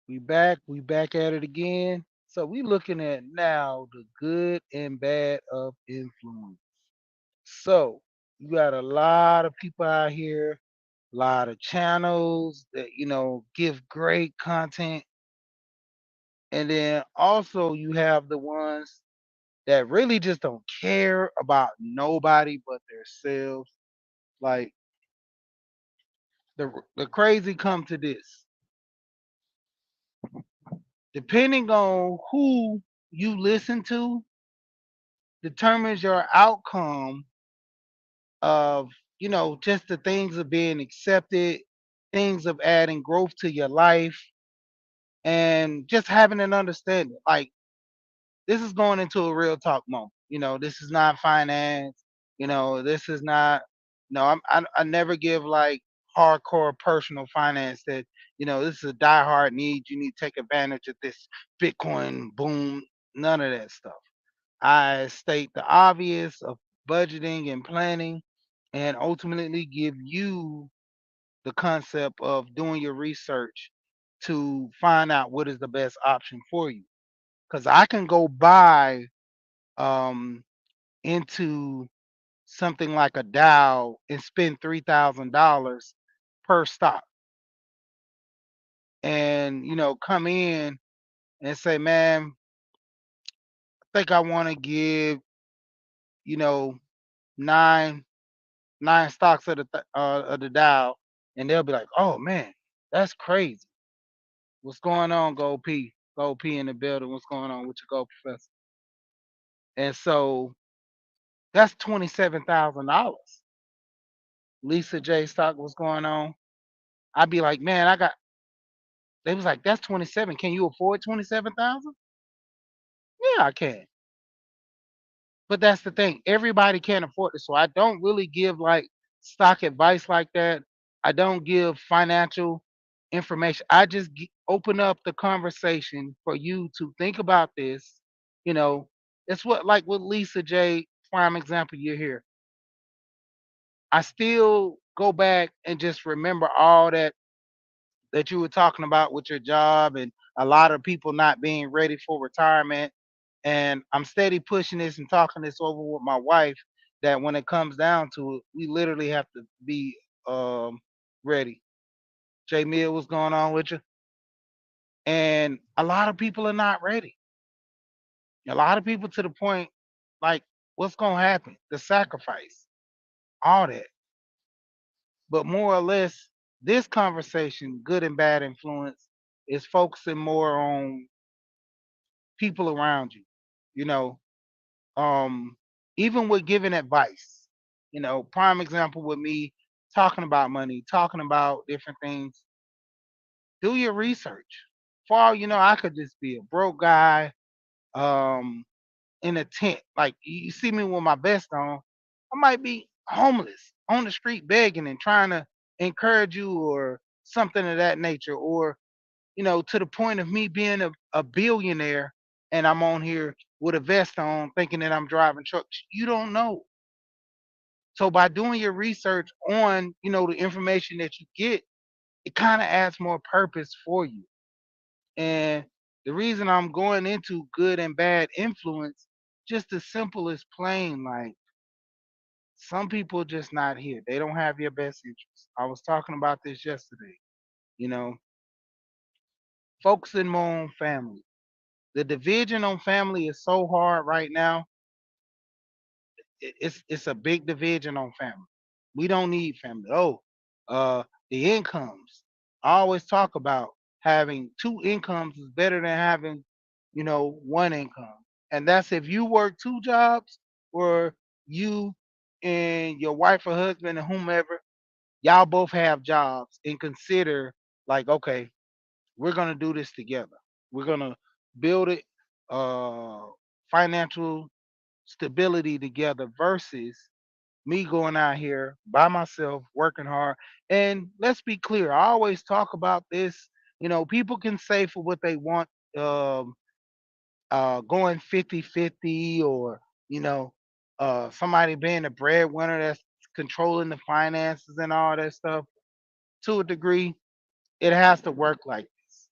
We back at it again. So we looking at now the good and bad of influence. So you got a lot of people out here, a lot of channels that give great content, and then also you have the ones that really just don't care about nobody but themselves. Like the crazy come to this, depending on who you listen to determines your outcome of just the things of being accepted, things of adding growth to your life, and just having an understanding. Like, this is going into a real talk moment. This is not finance. This is not. No, I never give like hardcore personal finance that this is a diehard need. You need to take advantage of this Bitcoin boom. None of that stuff. I state the obvious of budgeting and planning, and ultimately give you the concept of doing your research to find out what is the best option for you. Because I can go buy um, into something like a Dow and spend $3,000 per stock, and come in and say, man, I think I want to give you know nine stocks of the Dow, and they'll be like, "Oh man, that's crazy. What's going on, Gold P? Gold P in the building. What's going on with your Gold Professor?" And so that's $27,000. Lisa J stock, what's going on? I'd be like, man, I got. They was like, that's 27. Can you afford 27,000? Yeah, I can. But that's the thing. Everybody can't afford it. So I don't really give like stock advice like that. I don't give financial information. I just open up the conversation for you to think about this. You know, it's what like with Lisa J, prime example you're here. I still go back and just remember all that you were talking about with your job and a lot of people not being ready for retirement. And I'm steady pushing this and talking this over with my wife that when it comes down to it, we literally have to be ready. Jay Mill, what's going on with you? And a lot of people are not ready. A lot of people to the point like, what's gonna happen? The sacrifice, all that. But more or less, this conversation, good and bad influence, is focusing more on people around you. You know, um, even with giving advice. Prime example with me talking about money, talking about different things. Do your research. For all you know, I could just be a broke guy um, in a tent. Like you see me with my vest on, I might be homeless on the street begging and trying to encourage you or something of that nature. Or to the point of me being a billionaire and I'm on here with a vest on thinking that I'm driving trucks. You don't know. So by doing your research on, the information that you get, it kind of adds more purpose for you. And the reason I'm going into good and bad influence, just as simple as plain, like some people just not here. They don't have your best interest. I was talking about this yesterday, you know, focusing more on family. The division on family is so hard right now. It's a big division on family. We don't need family. Oh, the incomes. I always talk about having two incomes is better than having, one income. And that's if you work two jobs or you and your wife or husband or whomever, y'all both have jobs and consider like, okay, we're gonna do this together. We're gonna build it uh financial stability together versus me going out here by myself working hard. And let's be clear, I always talk about this. People can say for what they want, um going 50-50, or you know somebody being a breadwinner that's controlling the finances and all that stuff. To a degree, it has to work like this.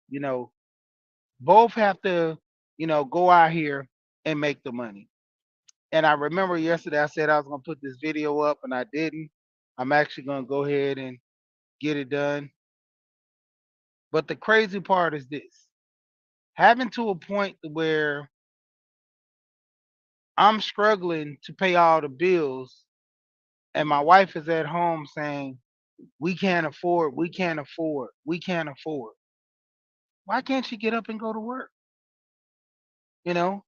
Both have to, go out here and make the money. And I remember yesterday I said I was gonna put this video up and I didn't. I'm actually gonna go ahead and get it done. But the crazy part is this: having to a point to where I'm struggling to pay all the bills, and my wife is at home saying, "We can't afford, we can't afford, we can't afford." Why can't she get up and go to work? You know,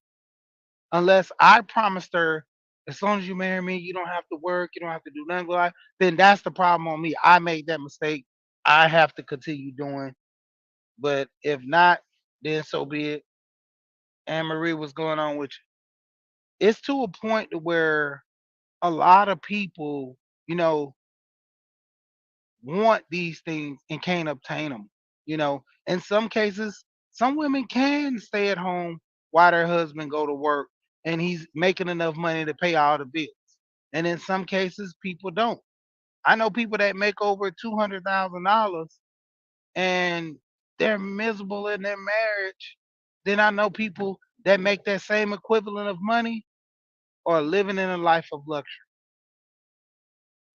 unless I promised her, as long as you marry me, you don't have to work, you don't have to do nothing with life. Then that's the problem on me. I made that mistake. I have to continue doing. But if not, then so be it. Anne Marie, what's going on with you? It's to a point to where a lot of people, you know, want these things and can't obtain them. In some cases, some women can stay at home while their husband go to work and he's making enough money to pay all the bills. And in some cases, people don't. I know people that make over $200,000 and they're miserable in their marriage. Then I know people that make that same equivalent of money are living in a life of luxury.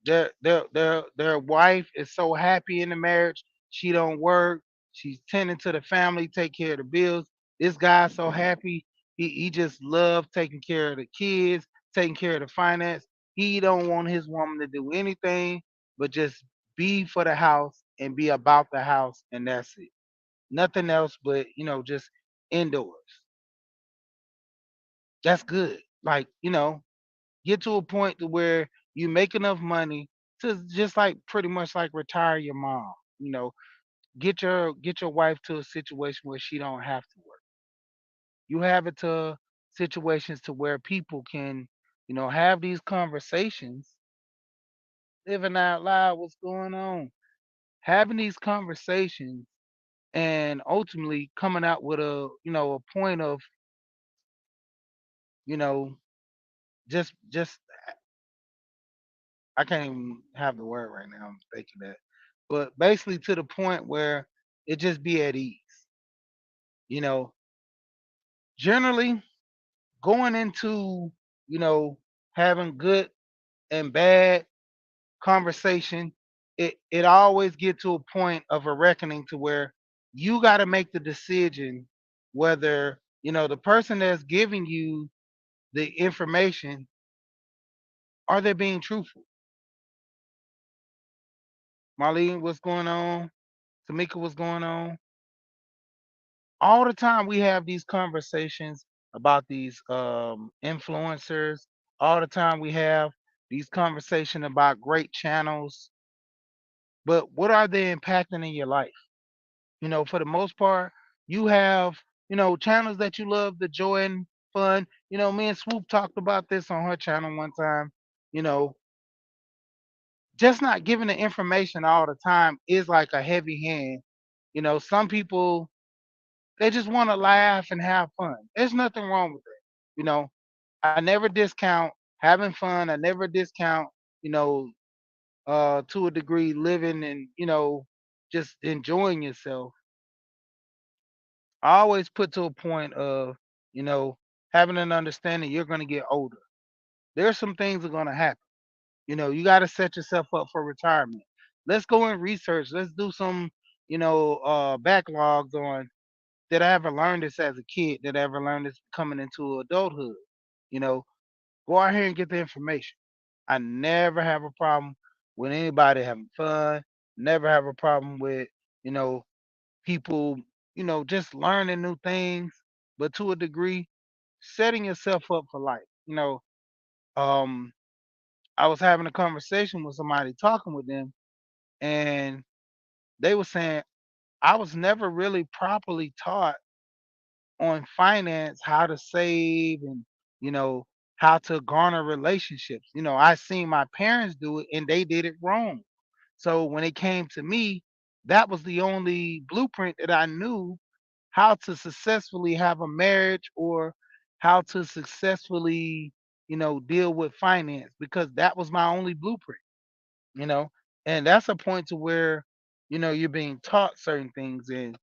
Their wife is so happy in the marriage. She don't work. She's tending to the family, take care of the bills. This guy's so happy. He just love taking care of the kids, taking care of the finance. He don't want his woman to do anything but just be for the house and be about the house, and that's it. Nothing else but just indoors. That's good. Like get to a point to where you make enough money to just like pretty much like retire your mom. You know, get your wife to a situation where she don't have to work. You have it to situations to where people can, have these conversations, living out loud what's going on, having these conversations and ultimately coming out with a point of, you know, just I can't even have the word right now. I'm thinking that. But basically to the point where it just be at ease. You know, generally going into, you know, having good and bad conversation, it always get to a point of a reckoning to where you got to make the decision whether, the person that's giving you the information, are they being truthful? Marlene, what's going on? Tamika, what's going on? All the time we have these conversations about these influencers. All the time we have these conversations about great channels, but what are they impacting in your life? For the most part, you have channels that you love, the joy and fun. Me and Swoop talked about this on her channel one time. you know just not giving the information all the time is like a heavy hand. Some people, they just want to laugh and have fun. There's nothing wrong with it. I never discount having fun. I never discount, you know, to a degree living and, just enjoying yourself. I always put to a point of, you know, having an understanding you're going to get older. There's some things that are going to happen. You got to set yourself up for retirement. Let's go and research. Let's do some, backlogs on, did I ever learn this as a kid? Did I ever learn this coming into adulthood? You know, go out here and get the information. I never have a problem with anybody having fun. Never have a problem with, you know, people, just learning new things, but to a degree, setting yourself up for life. Um, I was having a conversation with somebody talking with them, and they were saying I was never really properly taught on finance, how to save and, you know, how to garner relationships. I seen my parents do it and they did it wrong. So when it came to me, that was the only blueprint that I knew how to successfully have a marriage or how to successfully, deal with finance because that was my only blueprint, you know. And that's a point to where, you're being taught certain things. And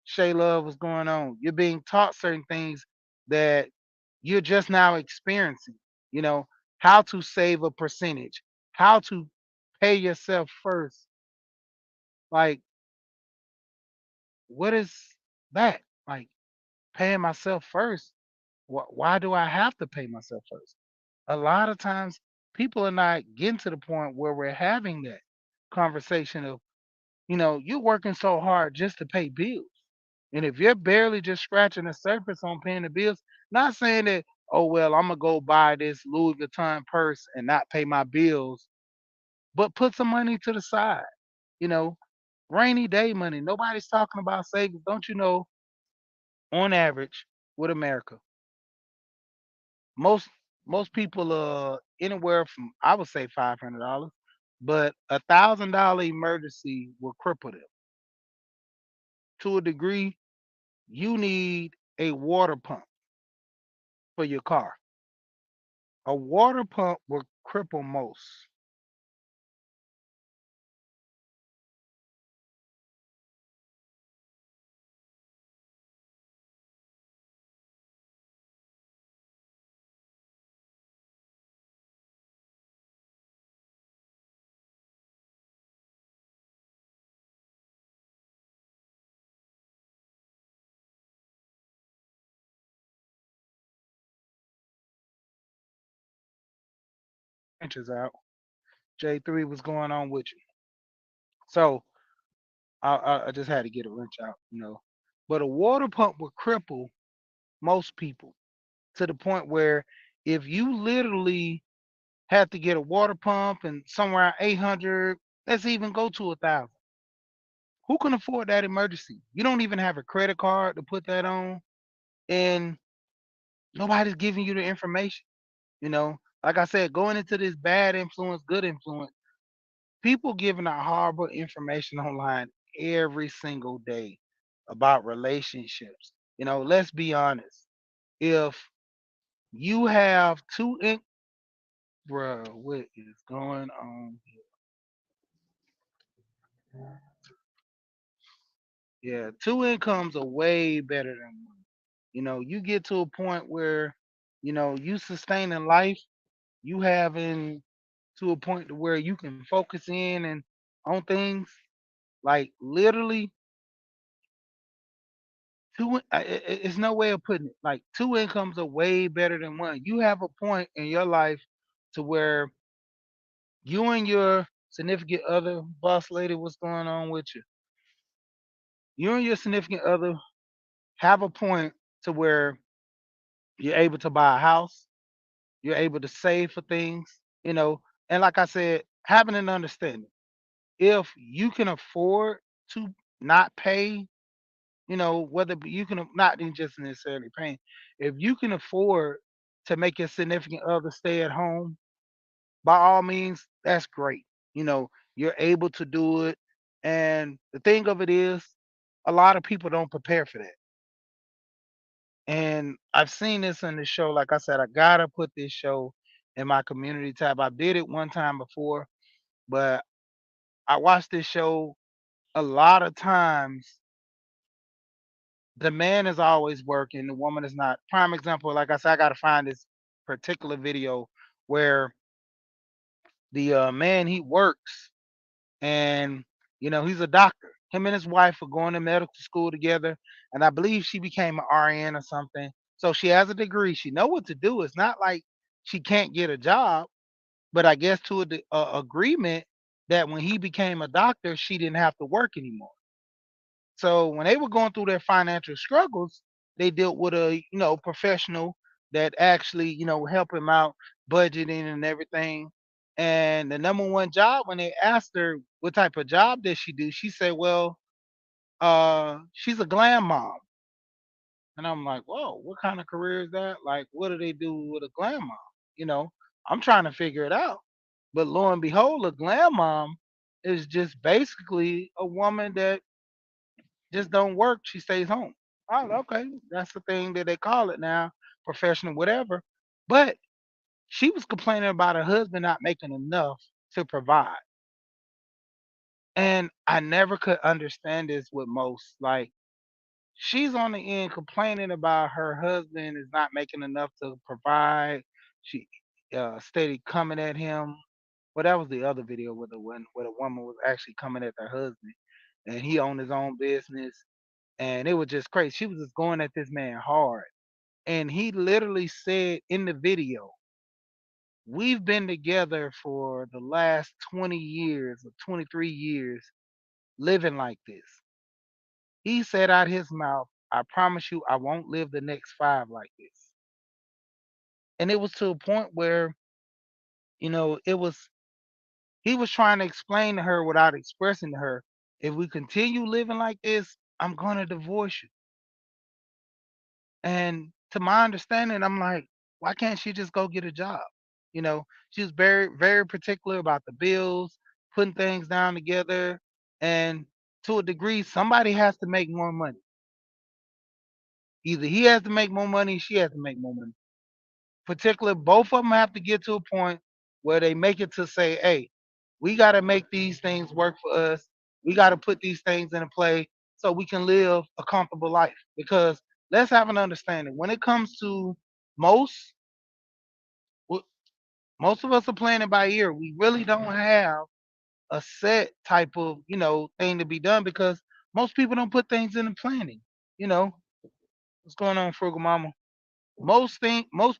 Shay Love, what's going on? You're being taught certain things that you're just now experiencing. You know, how to save a percentage, how to pay yourself first. Like, what is that? Like, paying myself first. Why do I have to pay myself first? A lot of times, people are not getting to the point where we're having that conversation of, you're working so hard just to pay bills. And if you're barely just scratching the surface on paying the bills, not saying that, oh, well, I'm going to go buy this Louis Vuitton purse and not pay my bills, but put some money to the side, you know, rainy day money. Nobody's talking about savings. Don't you know, on average, with America, most most people anywhere from, I would say, $500, but $1,000 emergency will cripple them to a degree. You need a water pump for your car. A water pump will cripple most. Inches out. J3, what's going on with you? So I just had to get a wrench out. But a water pump will cripple most people to the point where if you literally have to get a water pump and somewhere around 800, let's even go to 1,000. Who can afford that emergency? You don't even have a credit card to put that on, and nobody's giving you the information. Like I said, going into this bad influence, good influence, people giving out horrible information online every single day about relationships. Let's be honest. If you have bruh, what is going on here? Yeah, two incomes are way better than one. You get to a point where, you sustaining life, you having to a point to where you can focus in and on things like literally it's no way of putting it. Like two incomes are way better than one. You have a point in your life to where you and your significant other, boss lady, what's going on with you? You and your significant other have a point to where you're able to buy a house, you're able to save for things, you know, and like I said, having an understanding. If you can afford to not pay, whether you can not even just necessarily paying, if you can afford to make your significant other stay at home, by all means, that's great. You're able to do it. And the thing of it is, a lot of people don't prepare for that. And I've seen this in the show. Like I said, I gotta put this show in my community tab. I did it one time before, but I watched this show a lot of times. The man is always working, the woman is not. Prime example, like I said, I gotta find this particular video where the man, he works, and he's a doctor. Him and his wife are going to medical school together, and I believe she became an RN or something. So she has a degree. She know what to do. It's not like she can't get a job, but I guess to agreement that when he became a doctor, she didn't have to work anymore. So when they were going through their financial struggles, they dealt with a professional that actually help him out budgeting and everything. And the number one job, when they asked her what type of job does she do, she said, "Well, she's a glam mom." And I'm like, "Whoa, what kind of career is that? Like, what do they do with a glam mom?" You know, I'm trying to figure it out. But lo and behold, a glam mom is just basically a woman that just don't work, she stays home. Oh, okay. That's the thing that they call it now, professional, whatever. But she was complaining about her husband not making enough to provide. And I never could understand this with most. Like, She's on the end complaining about her husband is not making enough to provide. She steady coming at him. Well, that was the other video where the one where the woman was actually coming at her husband, and he owned his own business, and it was just crazy. She was just going at this man hard, and he literally said in the video, "We've been together for the last 20 years or 23 years, living like this." He said out his mouth, "I promise you, I won't live the next 5 like this." And it was to a point where, it was he was trying to explain to her without expressing to her, "If we continue living like this, I'm gonna divorce you." And to my understanding, I'm like, why can't she just go get a job? She was very, very particular about the bills, putting things down together, and to a degree, somebody has to make more money. Either he has to make more money, she has to make more money. Particular, both of them have to get to a point where they make it to say, "Hey, we got to make these things work for us. We got to put these things into play so we can live a comfortable life." Because let's have an understanding when it comes to most, w- most of us are playing it by ear. We really don't have a set type of thing to be done because most people don't put things into planning. You know what's going on, Frugal Mama? Most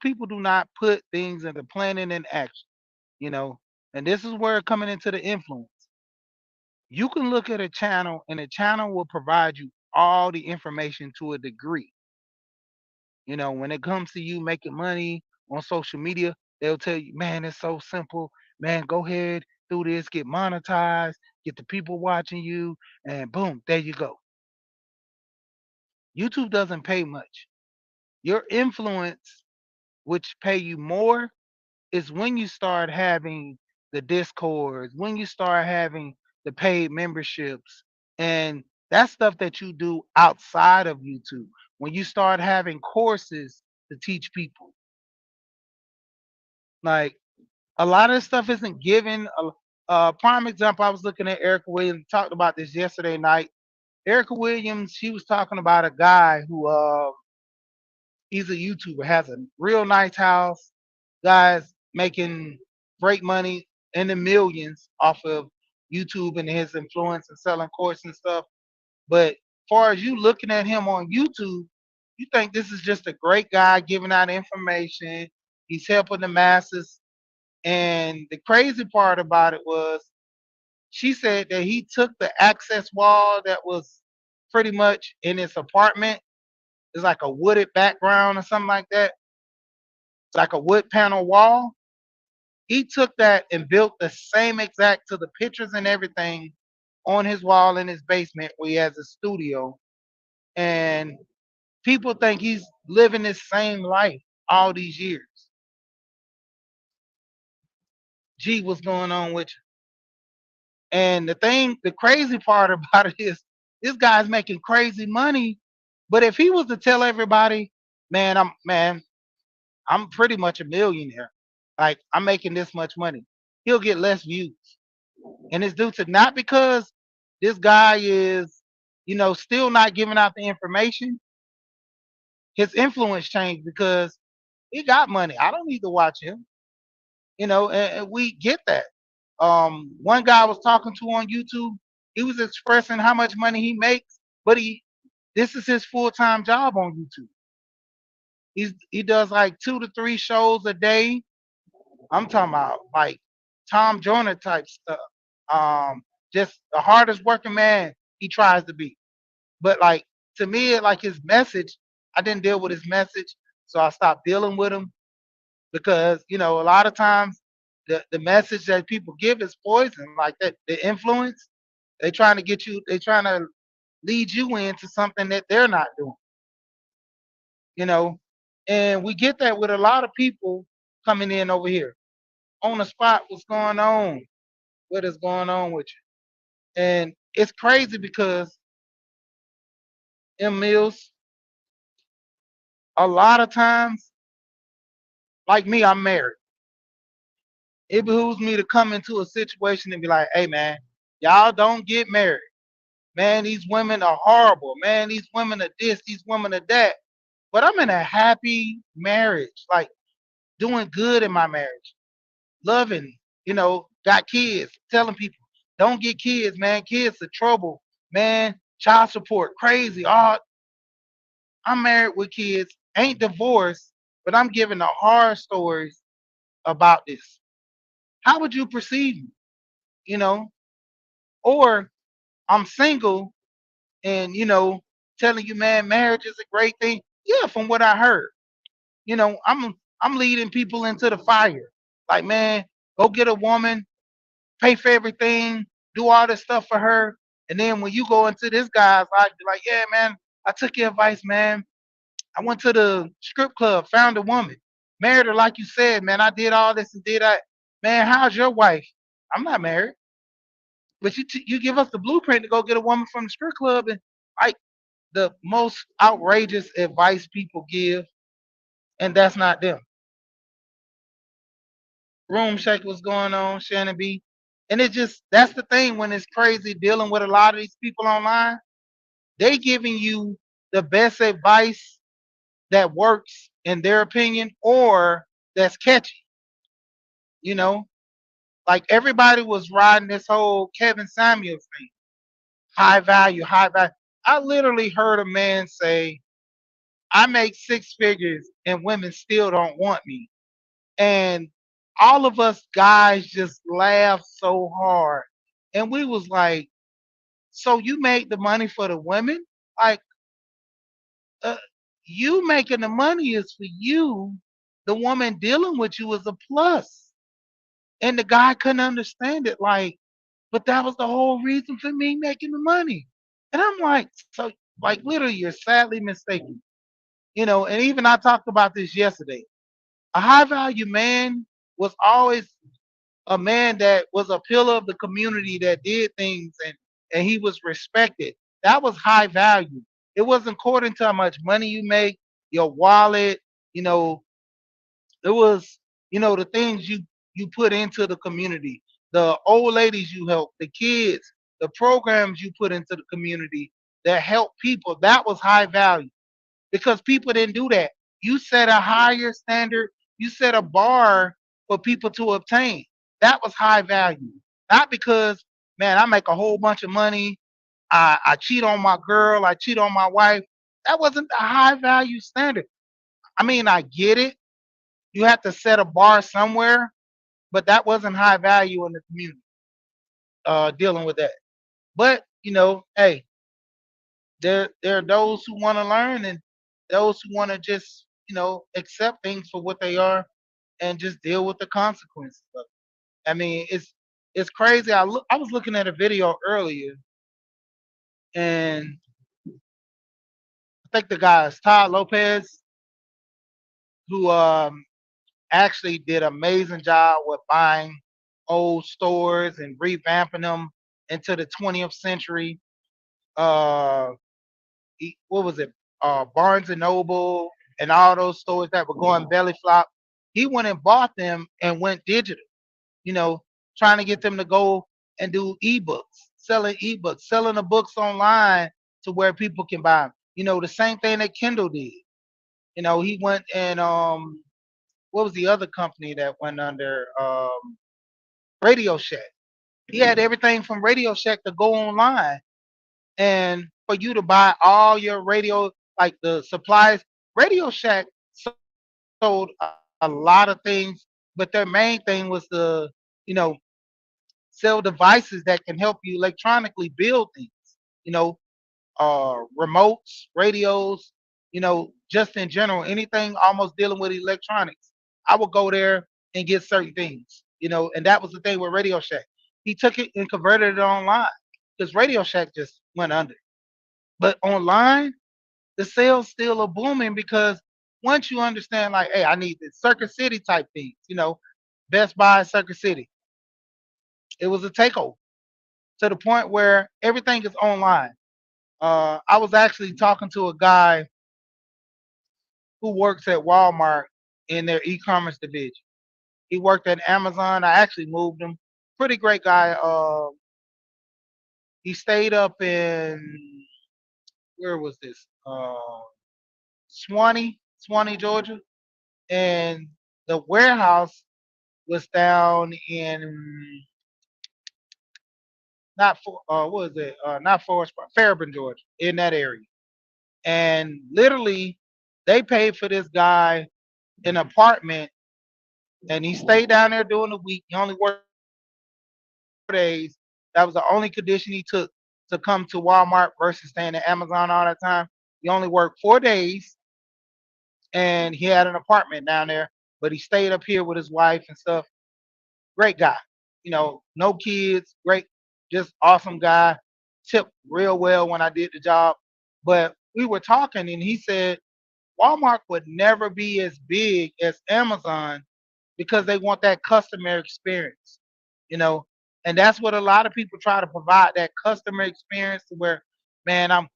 people do not put things into planning and action. you know and this is where coming into the influence, you can look at a channel and a channel will provide you all the information to a degree. When it comes to you making money on social media, they'll tell you, "Man, it's so simple. Man, go ahead, do this, get monetized, get the people watching you, and boom, there you go." YouTube doesn't pay much. Your influence, which pay you more, is when you start having the discords, when you start having the paid memberships, and that's stuff that you do outside of YouTube. When you start having courses to teach people, like a lot of this stuff isn't given. Prime example, I was looking at Erica Williams, talked about this yesterday night. Erica Williams, she was talking about a guy who he's a YouTuber, has a real nice house, guys making great money in the millions off of YouTube and his influence and selling courses and stuff. But far as you looking at him on YouTube, you think this is just a great guy giving out information. He's helping the masses. And the crazy part about it was she said that he took the access wall that was pretty much in his apartment. It's like a wooded background or something like that. It's like a wood panel wall. He took that and built the same exact to the pictures and everything on his wall in his basement where he has a studio. And people think he's living this same life all these years. Gee, what's going on with you? And the crazy part about it is this guy's making crazy money. But if he was to tell everybody, man, I'm pretty much a millionaire. Like I'm making this much money. He'll get less views. And it's due to not because this guy is, still not giving out the information. His influence changed because he got money. I don't need to watch him, and we get that. One guy I was talking to on YouTube, he was expressing how much money he makes, but this is his full-time job on YouTube. He does like 2 to 3 shows a day. I'm talking about like Tom Joyner type stuff. Um, just the hardest working man he tries to be. But like to me, like his message, I didn't deal with his message, so I stopped dealing with him because a lot of times the message that people give is poison, like that the influence. They trying to lead you into something that they're not doing, you know. And we get that with a lot of people coming in over here on the spot. What's going on? What is going on with you? And it's crazy because M Mills, a lot of times, like me, I'm married. It behooves me to come into a situation and be like, "Hey, man, y'all don't get married. Man, these women are horrible. Man, these women are this, these women are that. But I'm in a happy marriage, like doing good in my marriage, loving, got kids, telling people, don't get kids, man. Kids are trouble, man. Child support, crazy. Oh, I'm married with kids, ain't divorced, but I'm giving the horror stories about this. How would you perceive me? You know, or I'm single and telling you, man, marriage is a great thing. Yeah, from what I heard, I'm leading people into the fire. Like, man, go get a woman, pay for everything, do all this stuff for her, and then when you go into this guy's life, you're like, yeah, man, I took your advice, man. I went to the strip club, found a woman, married her like you said, man. I did all this and did that. Man, how's your wife? I'm not married, but you give us the blueprint to go get a woman from the strip club, and like the most outrageous advice people give, and that's not them. Room shake what's going on, Shannon B. And it just that's the thing when it's crazy dealing with a lot of these people online. They giving you the best advice that works in their opinion or that's catchy, you know? Like everybody was riding this whole Kevin Samuels thing. High value, high value. I literally heard a man say, I make six figures and women still don't want me. And all of us guys just laughed so hard. And we was like, so you make the money for the women? Like, uh, you making the money is for you. The woman dealing with you is a plus. And the guy couldn't understand it. Like, but that was the whole reason for me making the money. And I'm like, so, like, literally, you're sadly mistaken. And even I talked about this yesterday. A high value man was always a man that was a pillar of the community that did things and he was respected. That was high value. It wasn't according to how much money you make, your wallet, you know, it was, the things you put into the community, the old ladies you help, the kids, the programs you put into the community that help people. That was high value because people didn't do that. You set a higher standard, you set a bar for people to obtain. That was high value. Not because, man, I make a whole bunch of money, I cheat on my girl, I cheat on my wife. That wasn't a high value standard. I mean, I get it. You have to set a bar somewhere, but that wasn't high value in the community dealing with that. But, hey, there are those who want to learn and those who want to just accept things for what they are and just deal with the consequences of it. I mean, it's crazy. I was looking at a video earlier, and I think the guy is Todd Lopez, who actually did an amazing job with buying old stores and revamping them into the 20th century. Uh, what was it? Barnes and Noble and all those stores that were going belly flop. He went and bought them and went digital. You know, trying to get them to go and do ebooks, selling the books online to where people can buy them. The same thing that Kindle did. He went and what was the other company that went under Radio Shack? He had everything from Radio Shack to go online and for you to buy all your radio, like the supplies. Radio Shack sold a lot of things, but their main thing was to, you know, sell devices that can help you electronically build things. You know, remotes, radios, just in general, anything almost dealing with electronics. I would go there and get certain things, and that was the thing with Radio Shack. He took it and converted it online because Radio Shack just went under. But online, the sales still are booming because once you understand, like, hey, I need this Circuit City type things, Best Buy, Circuit City, it was a takeover to the point where everything is online. I was actually talking to a guy who works at Walmart in their e-commerce division. He worked at Amazon. I actually moved him. Pretty great guy. He stayed up in, where was this? Swanee, Georgia, and the warehouse was down in, not for what was it? Not Forest Park, Fairburn, Georgia, in that area. And literally, they paid for this guy an apartment, and he stayed down there during the week. He only worked 4 days. That was the only condition he took to come to Walmart versus staying at Amazon all that time. He only worked 4 days, and he had an apartment down there, but he stayed up here with his wife and stuff. Great guy, no kids, great, just awesome guy. Tipped real well when I did the job. But we were talking, and he said Walmart would never be as big as Amazon because they want that customer experience, you know. And that's what a lot of people try to provide, that customer experience to where, man, I'm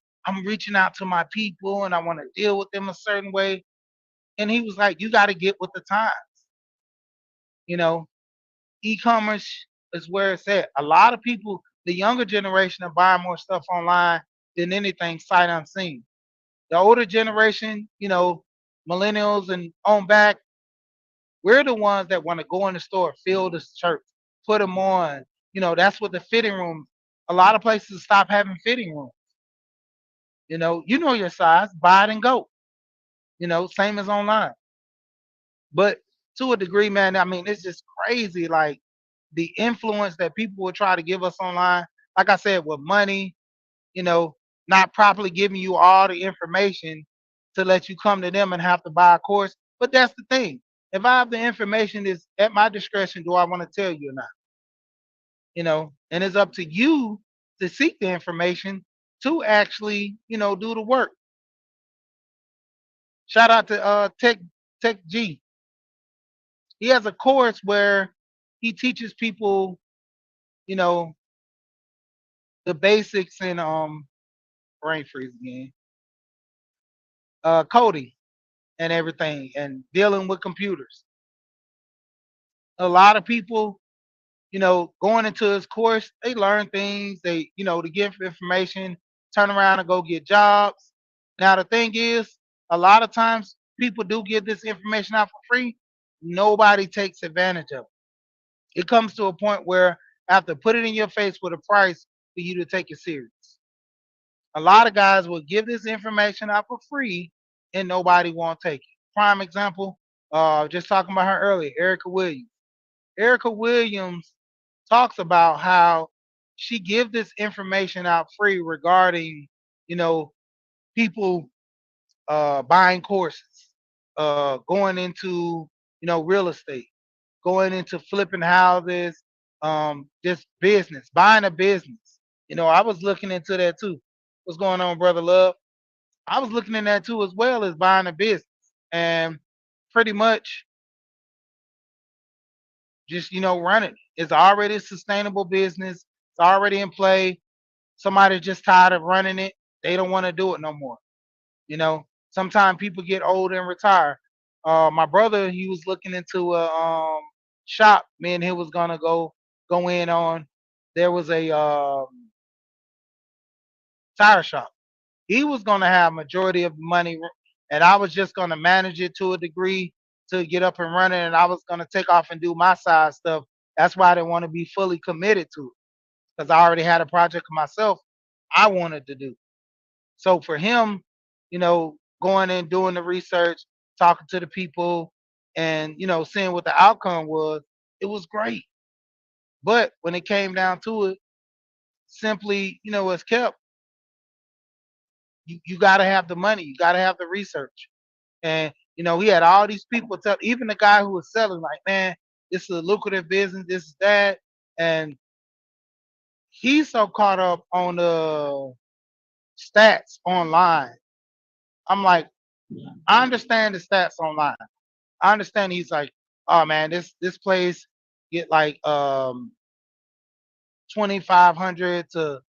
reaching out to my people and I want to deal with them a certain way. And he was like, you got to get with the times, you know. E-commerce is where it's at. A lot of people, the younger generation, are buying more stuff online than anything sight unseen. The older generation, millennials and on back, we're the ones that want to go in the store, fill the shirts, put them on. That's what the fitting room. A lot of places stop having fitting rooms. You know your size, buy it and go. Same as online. But to a degree, man, I mean, it's just crazy. Like the influence that people will try to give us online. Like I said, with money, you know, not properly giving you all the information to let you come to them and have to buy a course. But that's the thing. If I have the information, is at my discretion, do I want to tell you or not? And it's up to you to seek the information to actually, do the work. Shout out to Tech G. He has a course where he teaches people, you know, the basics in brain freeze again, coding and everything and dealing with computers. A lot of people, going into his course, they learn things, to give information, turn around and go get jobs. Now the thing is, a lot of times people do give this information out for free. Nobody takes advantage of it. It comes to a point where I have to put it in your face with a price for you to take it serious. A lot of guys will give this information out for free and nobody won't take it. Prime example, just talking about her earlier, Erica Williams. Erica Williams talks about how she give this information out free regarding, you know, people buying courses, going into, real estate, going into flipping houses, just business, buying a business. I was looking into that too. What's going on, brother Love? I was looking in that too, as well as buying a business, and pretty much just run it. It's already a sustainable business. It's already in play. Somebody's just tired of running it. They don't want to do it no more. Sometimes people get old and retire. My brother, he was looking into a shop. Me and he was gonna go in on. There was a tire shop. He was gonna have majority of the money, and I was just gonna manage it to a degree to get up and running, and I was gonna take off and do my side stuff. That's why I didn't want to be fully committed to it because I already had a project of myself I wanted to do. So for him, going and doing the research, talking to the people, and seeing what the outcome was, it was great. But when it came down to it, simply, it's kept. You got to have the money. You got to have the research. And he had all these people tell, even the guy who was selling, like, man, this is a lucrative business, this is that. And he's so caught up on the stats online. I'm like, I understand the stats online. I understand he's like, oh man, this place get like 2,500 to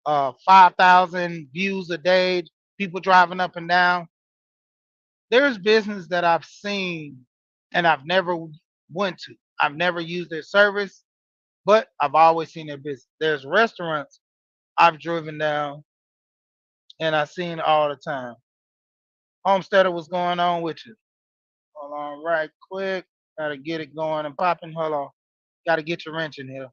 5,000 views a day, people driving up and down. There's business that I've seen and I've never went to. I've never used their service, but I've always seen their business. There's restaurants I've driven down and I seen all the time. Homesteader, what's going on with you? Hold on right quick. Gotta get it going and popping. Hold on. Gotta get your wrench in here.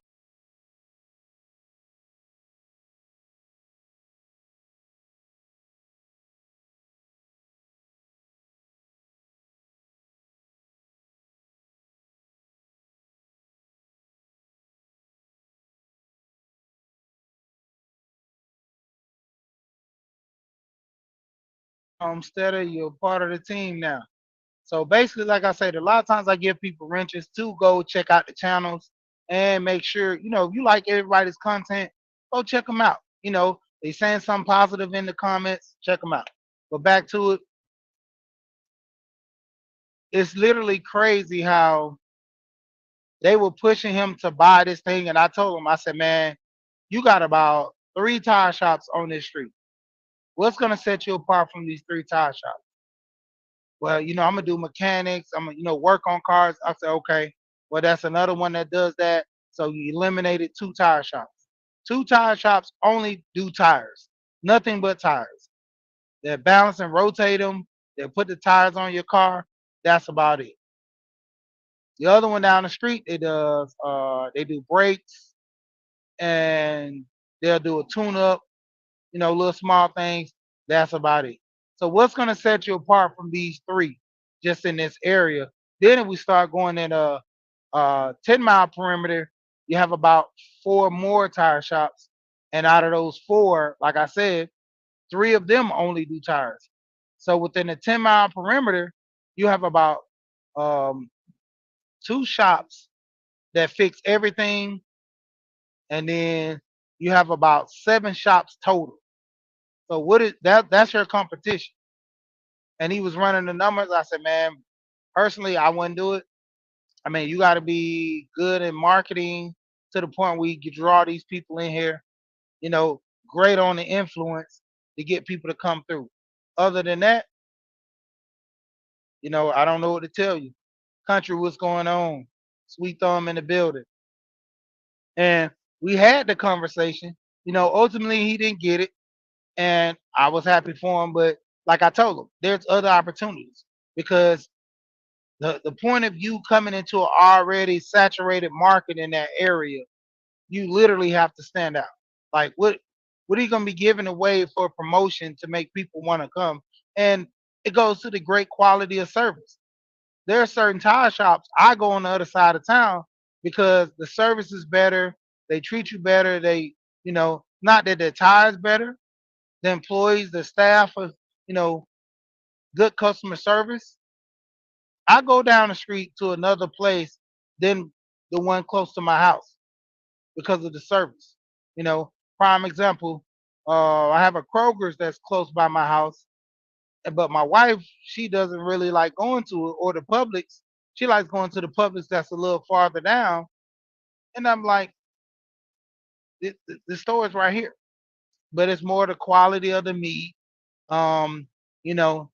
Homesteader, you're part of the team now. So basically, like I said, a lot of times I give people wrenches to go check out the channels and make sure, if you like everybody's content, go check them out. They saying something positive in the comments, check them out. But back to it, it's literally crazy how they were pushing him to buy this thing. And I told him, I said, man, you got about 3 tire shops on this street. What's going to set you apart from these 3 tire shops? Well, I'm gonna do mechanics. I'm gonna, work on cars. I said, okay. Well, that's another one that does that. So you eliminated 2 tire shops. 2 tire shops only do tires, nothing but tires. They balance and rotate them. They put the tires on your car. That's about it. The other one down the street, they do brakes and they'll do a tune up. Little small things. That's about it. So what's gonna set you apart from these three just in this area? Then if we start going in a 10-mile perimeter, you have about 4 more tire shops. And out of those four, like I said, 3 of them only do tires. So within a 10-mile perimeter, you have about 2 shops that fix everything, and then you have about 7 shops total. So what is that? That's your competition. And he was running the numbers. I said, man, personally, I wouldn't do it. I mean, you got to be good in marketing to the point where you can draw these people in here. You know, great on the influence to get people to come through. Other than that, I don't know what to tell you. Country, what's going on? Sweet Thumb in the building. And we had the conversation. Ultimately he didn't get it, and I was happy for him. But like I told him, there's other opportunities because the point of you coming into an already saturated market in that area, you literally have to stand out. Like what are you gonna be giving away for promotion to make people want to come? And it goes to the great quality of service. There are certain tire shops I go on the other side of town because the service is better, they treat you better, not that their tires better, the employees, the staff are, you know, good customer service. I go down the street to another place than the one close to my house because of the service. Prime example, I have a Kroger's that's close by my house, but my wife, she doesn't really like going to it or the Publix. She likes going to the Publix that's a little farther down. And I'm like, the store is right here, but it's more the quality of the meat. Um, you know,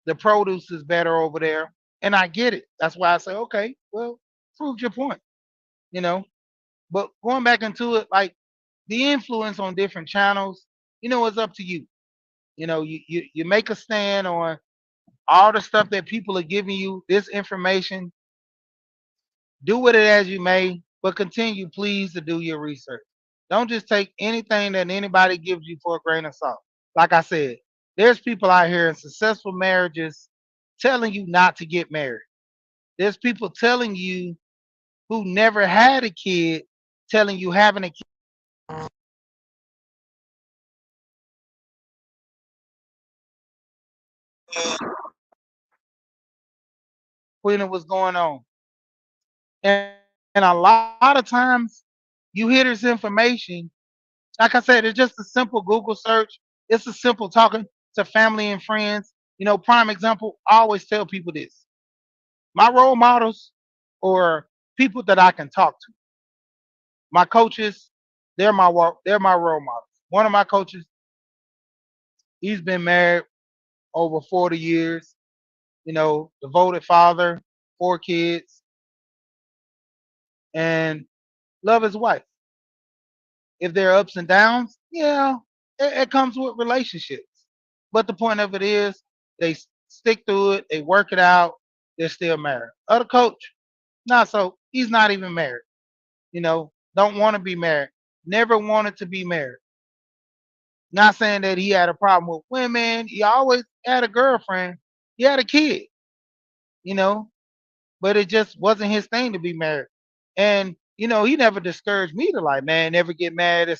the produce is better over there, and I get it. That's why I say, okay, well, prove your point. You know, but going back into it, like the influence on different channels, it's up to you. You make a stand on all the stuff that people are giving you, this information. Do with it as you may, but continue, please, to do your research. Don't just take anything that anybody gives you for a grain of salt. Like I said, there's people out here in successful marriages telling you not to get married. There's people telling you who never had a kid telling you having a kid when it was going on. And, and a lot of times you hear this information. Like I said, it's just a simple Google search. It's a simple talking to family and friends. Prime example, I always tell people this. My role models or people that I can talk to. My coaches, they're my role models. One of my coaches, he's been married over 40 years, devoted father, 4 kids, and love his wife. If there are ups and downs, yeah, it comes with relationships. But the point of it is, they stick through it, they work it out, they're still married. Other coach, not so. He's not even married. Don't want to be married. Never wanted to be married. Not saying that he had a problem with women. He always had a girlfriend. He had a kid, you know, but it just wasn't his thing to be married. And he never discouraged me to like, man, never get married.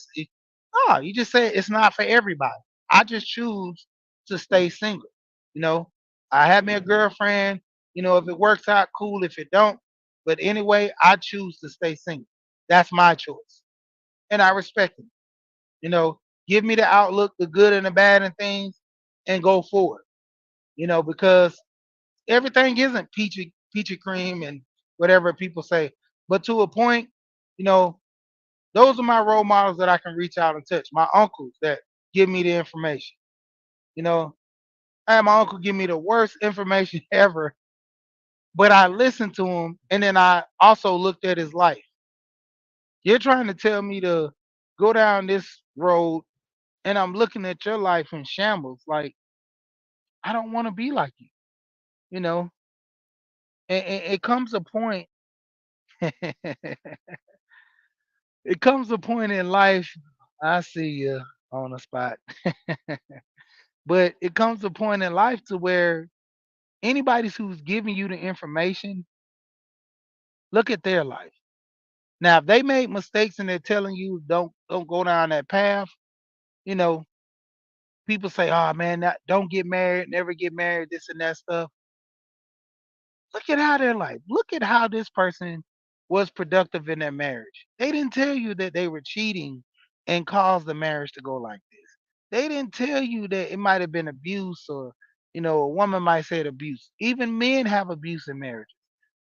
No, you just say it's not for everybody. I just choose to stay single. You know, I have me a girlfriend. If it works out, cool. If it don't, but anyway, I choose to stay single. That's my choice, and I respect it. You know, give me the outlook, the good and the bad and things, and go forward. Because everything isn't peachy cream and whatever people say. But to a point, you know, those are my role models that I can reach out and touch. My uncles that give me the information. You know, I had my uncle give me the worst information ever, but I listened to him and then I also looked at his life. You're trying to tell me to go down this road and I'm looking at your life in shambles. Like, I don't want to be like you, you know. And it comes a point it comes a point in life. I see you on the spot. But it comes a point in life to where anybody who's giving you the information, look at their life. Now, if they made mistakes and they're telling you don't go down that path, you know, people say, "Oh man, don't get married, never get married," this and that stuff. Look at how their life. Look at how this person was productive in their marriage. They didn't tell you that they were cheating and caused the marriage to go like this. They didn't tell you that it might have been abuse or, a woman might say it abuse. Even men have abuse in marriage.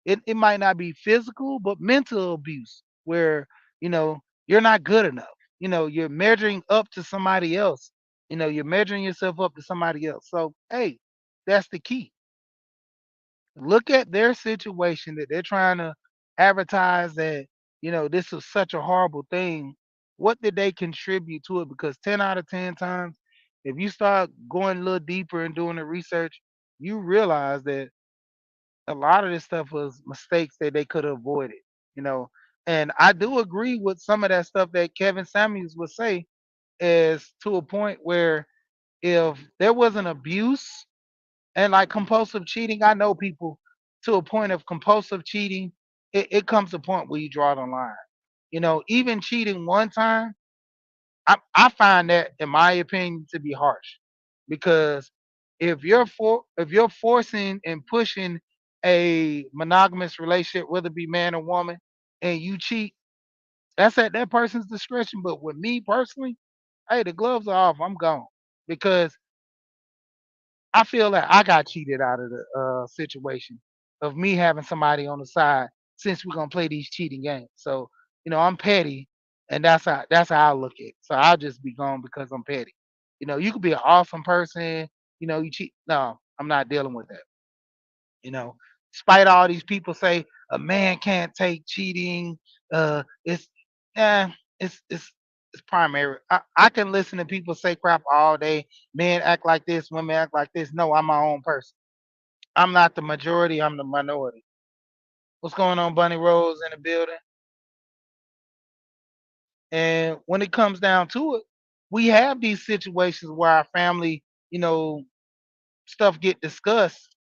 It might not be physical, but mental abuse where, you're not good enough. You're measuring up to somebody else. You're measuring yourself up to somebody else. So, hey, that's the key. Look at their situation that they're trying to advertise that, this is such a horrible thing. What did they contribute to it? Because 10 out of 10 times, if you start going a little deeper and doing the research, you realize that a lot of this stuff was mistakes that they could have avoided, you know. And I do agree with some of that stuff that Kevin Samuels would say is to a point where if there was an abuse and like compulsive cheating, I know people to a point of compulsive cheating, it comes to a point where you draw the line. Even cheating one time, I find that, in my opinion, to be harsh, because if you're forcing and pushing a monogamous relationship, whether it be man or woman, and you cheat, that's at that person's discretion. But with me personally, hey, the gloves are off. I'm gone because I feel like I got cheated out of the situation of me having somebody on the side since we're gonna play these cheating games. So, I'm petty, and that's how I look at it. So I'll just be gone because I'm petty. You could be an awesome person, you cheat. No, I'm not dealing with that. You know, Despite all these people say a man can't take cheating, it's eh, it's primary. I can listen to people say crap all day. Men act like this, women act like this. No, I'm my own person. I'm not the majority. I'm the minority. What's going on, Bunny Rose in the building? And when it comes down to it, we have these situations where our family, stuff get discussed,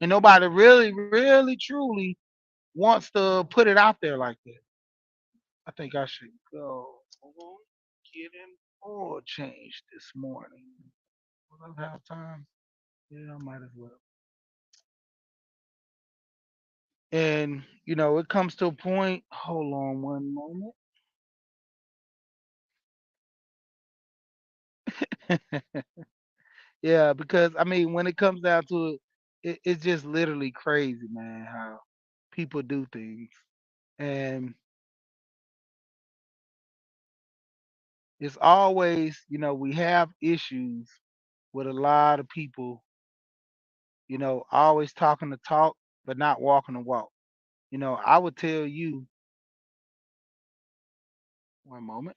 and nobody really, really, truly wants to put it out there like that. I think I should go get an oil change this morning. Will I have time? Yeah, I might as well. And it comes to a point. Hold on one moment. Yeah, because I mean, when it comes down to it, it's just literally crazy, man, how people do things. And it's always, we have issues with a lot of people, always talking the talk, but not walking the walk. I would tell you, one moment.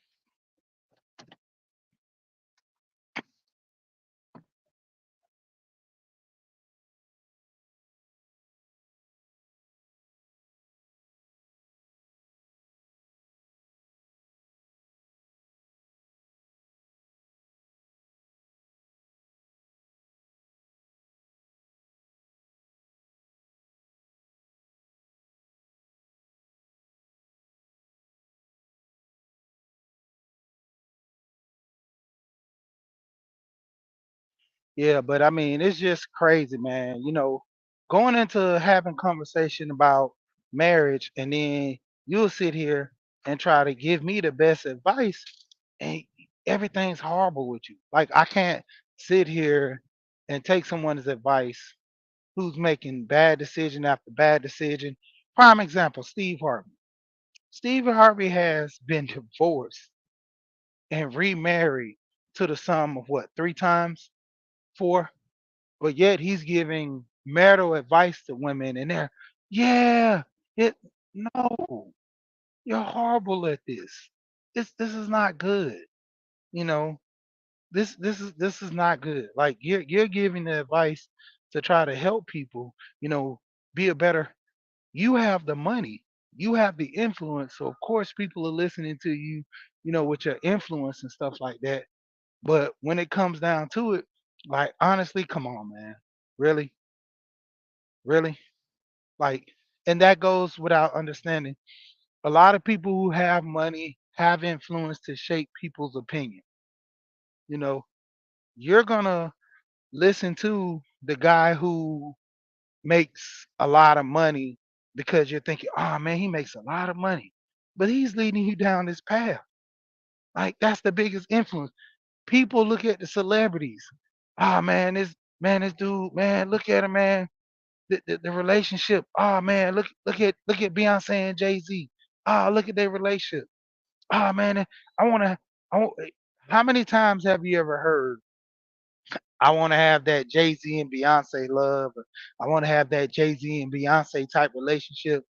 Yeah, but I mean, it's just crazy, man. Going into having conversation about marriage, and then you'll sit here and try to give me the best advice, and everything's horrible with you. Like I can't sit here and take someone's advice who's making bad decision after bad decision. Prime example, Steve Harvey. Steve Harvey has been divorced and remarried to the sum of what, three times? Four? But yet he's giving marital advice to women, and they're, yeah, it no, you're horrible at this. This is not good. You know, this is not good. Like you're giving the advice to try to help people, be a better. You have the money, you have the influence, so of course people are listening to you, with your influence and stuff like that. But when it comes down to it, like honestly, come on, man, really, really. Like, and that goes without understanding. A lot of people who have money have influence to shape people's opinion. You know, you're gonna listen to the guy who makes a lot of money because you're thinking, oh man, he makes a lot of money. But he's leading you down this path. Like that's the biggest influence. People look at the celebrities. Oh man, this dude, man, look at him, man. The relationship. Oh man, look at Beyonce and Jay Z. Oh, look at their relationship. Oh man, I want to. I want, how many times have you ever heard? I want to have that Jay Z and Beyonce love. Or I want to have that Jay Z and Beyonce type relationship.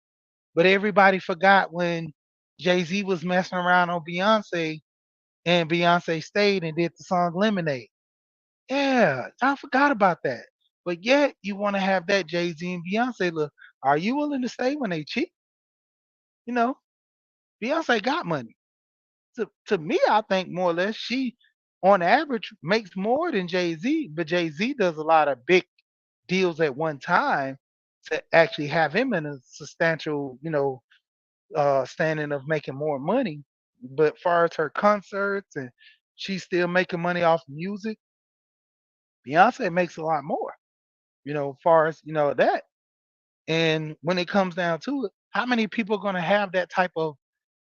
But everybody forgot when Jay Z was messing around on Beyonce, and Beyonce stayed and did the song Lemonade. Yeah, I forgot about that. But yet you want to have that Jay Z and Beyonce look. Are you willing to stay when they cheat? You know, Beyonce got money. To me, I think more or less she, on average, makes more than Jay Z. But Jay Z does a lot of big deals at one time to actually have him in a substantial, standing of making more money. But far as her concerts and she's still making money off music, Beyonce makes a lot more. Far as that. And when it comes down to it, how many people are gonna have that type of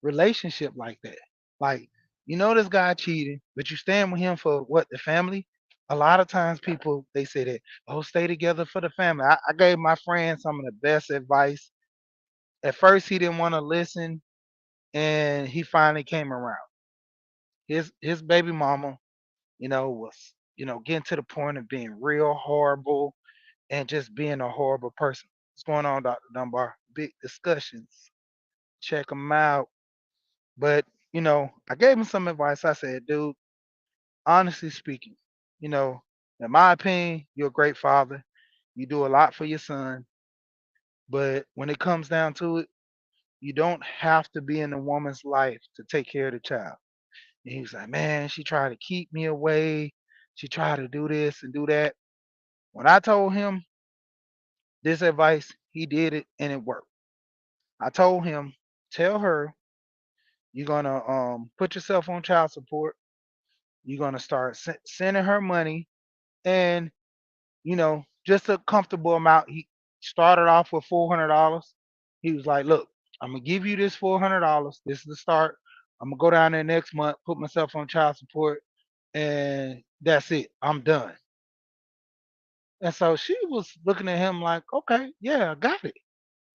relationship like that? Like, this guy cheating, but you stand with him for what, the family? A lot of times people they say that, oh, stay together for the family. I gave my friend some of the best advice. At first he didn't want to listen, and he finally came around. His baby mama, was, getting to the point of being real horrible and just being a horrible person. What's going on, Dr. Dunbar? Big discussions. Check them out. But, I gave him some advice. I said, dude, honestly speaking, you know, in my opinion, you're a great father. You do a lot for your son. But when it comes down to it, you don't have to be in a woman's life to take care of the child. And he was like, man, she tried to keep me away. She tried to do this and do that. When I told him this advice, he did it and it worked. I told him, tell her you're gonna put yourself on child support. You're gonna start sending her money, and just a comfortable amount. He started off with $400. He was like, look, I'm gonna give you this $400. This is the start. I'm gonna go down there next month, put myself on child support, and that's it. I'm done. And so she was looking at him like, okay, yeah, I got it.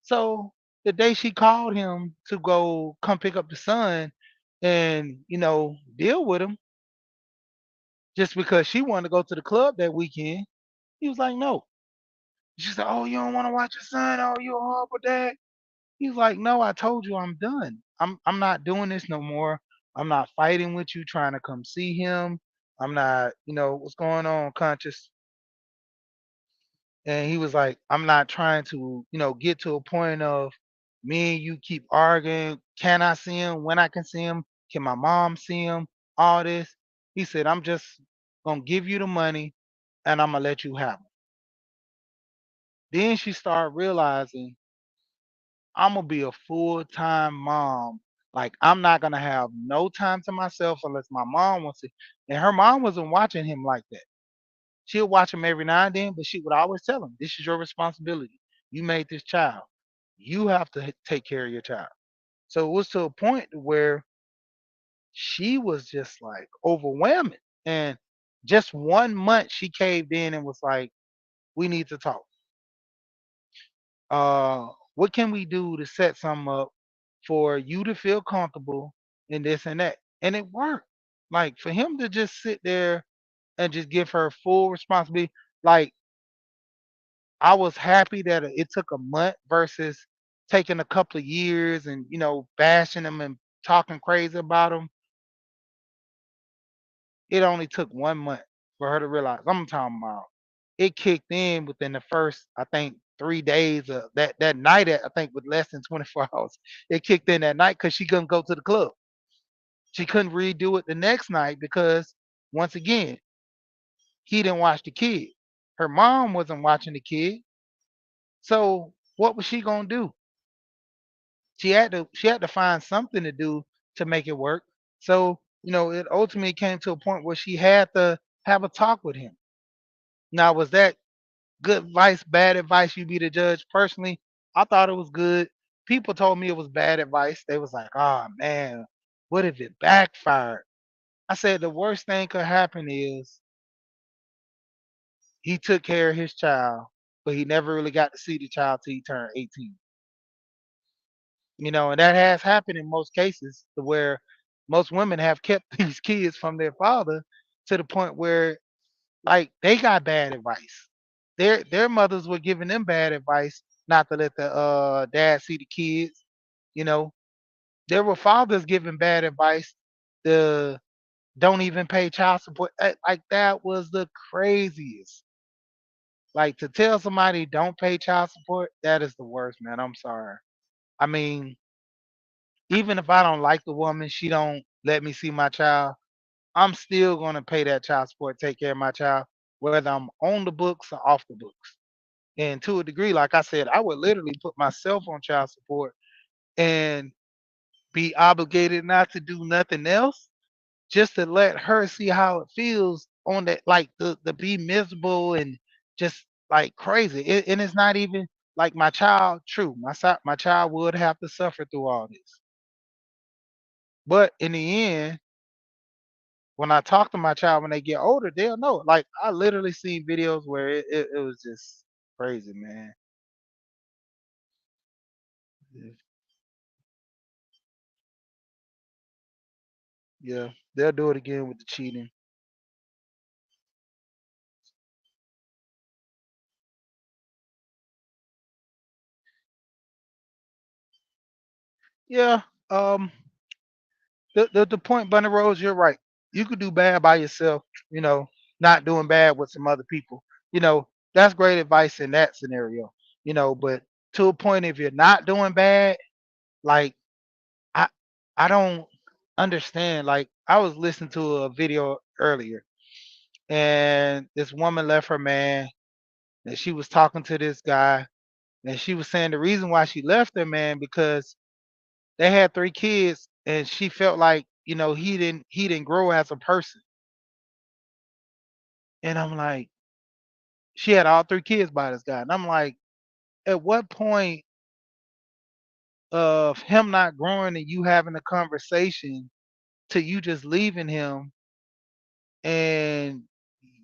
So the day she called him to go come pick up the son and, deal with him just because she wanted to go to the club that weekend, he was like, no. She said, oh, you don't want to watch your son? Oh, you're a horrible dad. He's like, no, I told you I'm done. I'm not doing this no more. I'm not fighting with you trying to come see him. I'm not, what's going on, conscious? And he was like, I'm not trying to, get to a point of me and you keep arguing. Can I see him? When I can see him? Can my mom see him? All this. He said, I'm just gonna give you the money and I'm gonna let you have it. Then she started realizing I'm gonna be a full-time mom. Like I'm not gonna have no time to myself unless my mom wants it. And her mom wasn't watching him like that. She'll watch him every now and then, but she would always tell him, "This is your responsibility. You made this child. You have to take care of your child." So it was to a point where she was just like overwhelming. And just 1 month, she caved in and was like, "We need to talk. What can we do to set something up for you to feel comfortable in this and that?" And it worked. Like for him to just sit there and just give her full responsibility. Like I was happy that it took a month versus taking a couple of years and bashing him and talking crazy about him. It only took 1 month for her to realize I'm talking about. It kicked in within the first, I think, 3 days of that night. I think with less than 24 hours, it kicked in that night because she couldn't go to the club. She couldn't redo it the next night because once again he didn't watch the kid. Her mom wasn't watching the kid. So what was she gonna do? She had to find something to do to make it work. So, it ultimately came to a point where she had to have a talk with him. Now, was that good advice, bad advice? You be the judge. Personally, I thought it was good. People told me it was bad advice. They was like, "Oh man, what if it backfired?" I said the worst thing could happen is he took care of his child, but he never really got to see the child till he turned 18. And that has happened in most cases to where most women have kept these kids from their father to the point where like they got bad advice. Their mothers were giving them bad advice not to let the dad see the kids. You know, there were fathers giving bad advice to don't even pay child support. Like that was the craziest. Like to tell somebody don't pay child support, that is the worst, man. I'm sorry. I mean, even if I don't like the woman, she don't let me see my child, I'm still gonna pay that child support, take care of my child, whether I'm on the books or off the books. And to a degree, like I said, I would literally put myself on child support and be obligated not to do nothing else just to let her see how it feels on that, like to be miserable and just like crazy. And it's not even like my child. True, my child would have to suffer through all this, but in the end, when I talk to my child when they get older, they'll know. Like I literally see videos where it was just crazy, man. Yeah, yeah, they'll do it again with the cheating. Yeah, um, the point, Bunny Rose, you're right. You could do bad by yourself, you know, not doing bad with some other people. You know, that's great advice in that scenario. But to a point, if you're not doing bad, like I I don't understand. Like I was listening to a video earlier and this woman left her man and she was talking to this guy and she was saying the reason why she left her man because they had 3 kids and she felt like he didn't grow as a person. And I'm like, she had all 3 kids by this guy and I'm like, at what point of him not growing and you having a conversation to you just leaving him and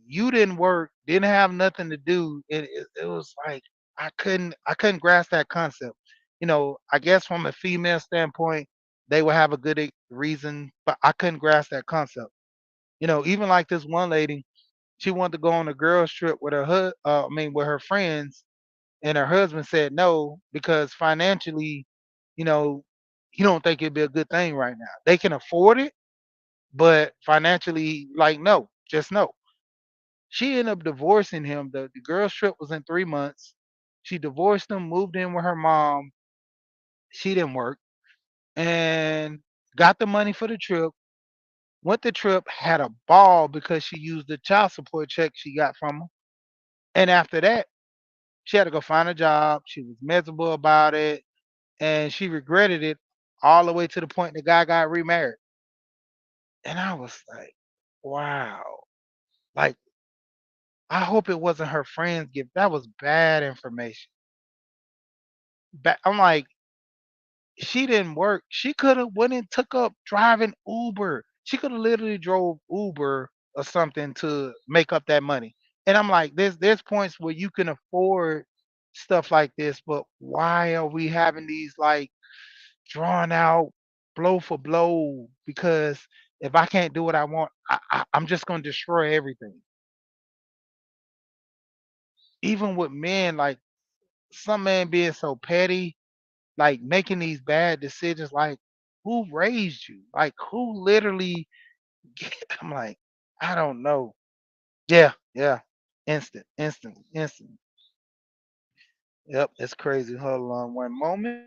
you didn't work, didn't have nothing to do. It was like I couldn't grasp that concept. I guess from a female standpoint, they would have a good reason, but I couldn't grasp that concept. Even like this one lady, she wanted to go on a girls trip with with her friends, and her husband said no because financially, you know, he don't think it'd be a good thing right now. They can afford it, but financially, like no, just no. She ended up divorcing him. The girl's trip was in 3 months. She divorced him, moved in with her mom. She didn't work and got the money for the trip. Went the trip, had a ball because she used the child support check she got from him. And after that, she had to go find a job. She was miserable about it and she regretted it all the way to the point the guy got remarried. And I was like, wow. Like I hope it wasn't her friend's gift. That was bad information. I'm like, she didn't work. She could have went and took up driving Uber. She could have literally drove Uber or something to make up that money. And I'm like, there's points where you can afford stuff like this, but why are we having these like drawn out blow for blow? Because if I can't do what I want, I'm just gonna destroy everything. Even with men, like some men being so petty, like making these bad decisions, like who raised you? Like who literally I'm like, I don't know. Yeah, yeah. Instant, instant, instant. Yep, it's crazy. Hold on one moment.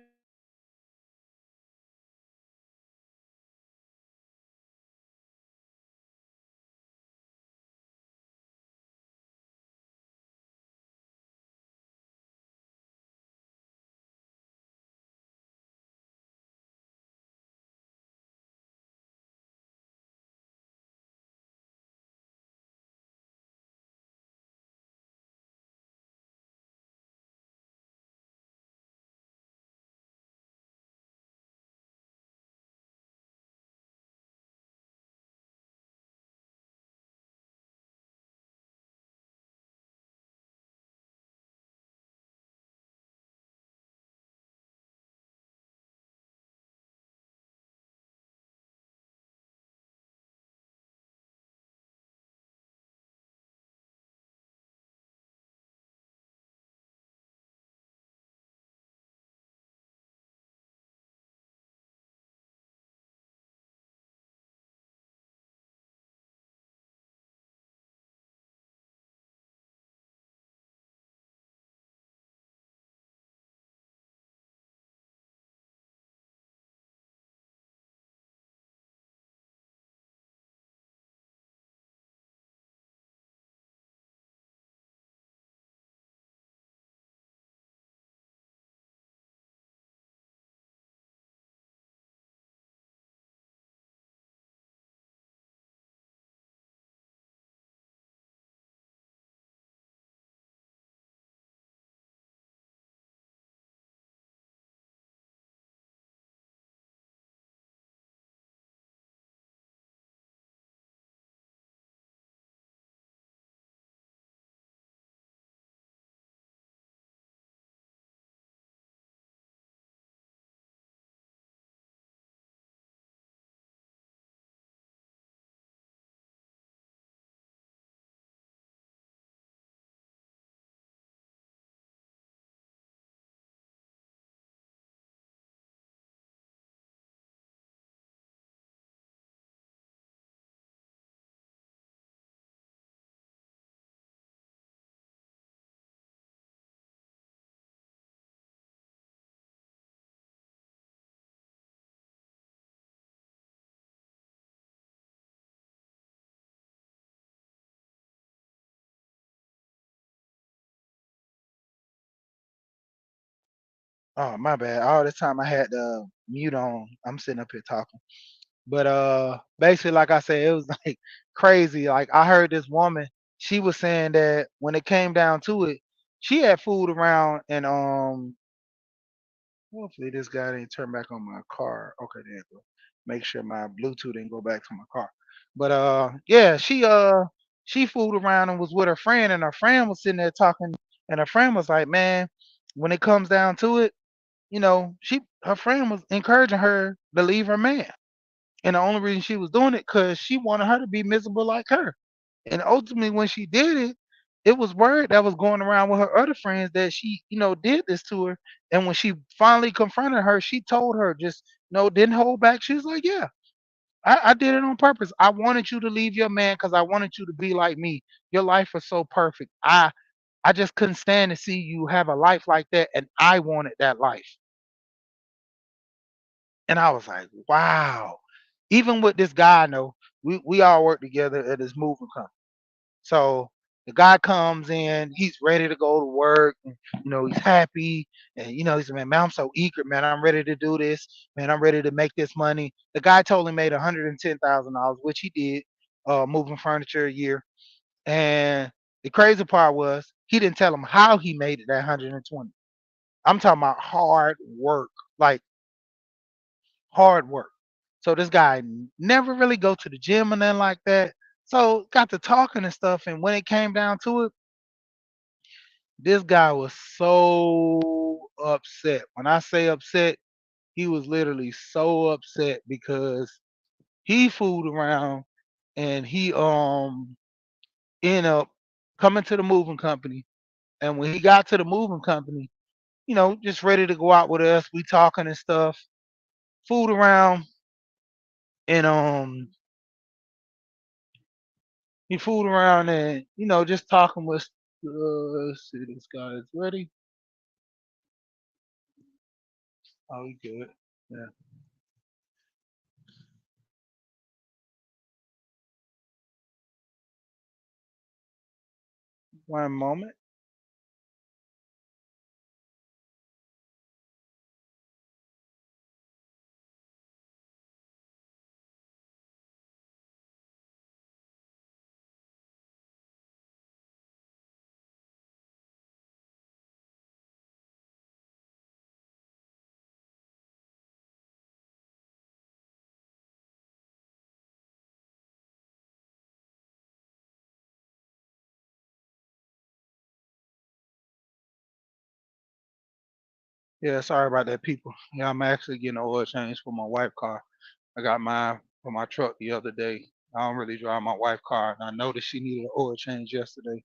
Oh, my bad. All this time I had the mute on. I'm sitting up here talking. But basically like I said, it was like crazy. Like I heard this woman, she was saying that when it came down to it, she had fooled around and hopefully this guy didn't turn back on my car. Okay, there you go. Make sure my Bluetooth didn't go back to my car. But yeah, she fooled around and was with her friend, and her friend was sitting there talking, and her friend was like, man, when it comes down to it, she her friend was encouraging her to leave her man. And the only reason she was doing it because she wanted her to be miserable like her. And ultimately, when she did it, it was word that was going around with her other friends that she, did this to her. And when she finally confronted her, she told her just, didn't hold back. She was like, yeah, I did it on purpose. I wanted you to leave your man because I wanted you to be like me. Your life was so perfect. I just couldn't stand to see you have a life like that, and I wanted that life. And I was like, wow. Even with this guy I know, we all work together at this moving company. So the guy comes in, he's ready to go to work, and he's happy, and he said, man, I'm so eager, man. I'm ready to do this, man. I'm ready to make this money. The guy totally made $110,000, which he did, moving furniture a year. And The crazy part was he didn't tell him how he made it that 120. I'm talking about hard work, like hard work. So this guy never really go to the gym or nothing like that. So got to talking and stuff, and when it came down to it, this guy was so upset. When I say upset, he was literally so upset because he fooled around and he ended up coming to the moving company. And when he got to the moving company, just ready to go out with us, we talking and stuff, fooled around, and he fooled around and just talking with. Let's see, this guy is ready. Oh, he good. Yeah. One moment. Yeah, sorry about that, people. Yeah, I'm actually getting an oil change for my wife car. I got mine for my truck the other day. I don't really drive my wife car, and I noticed she needed an oil change yesterday.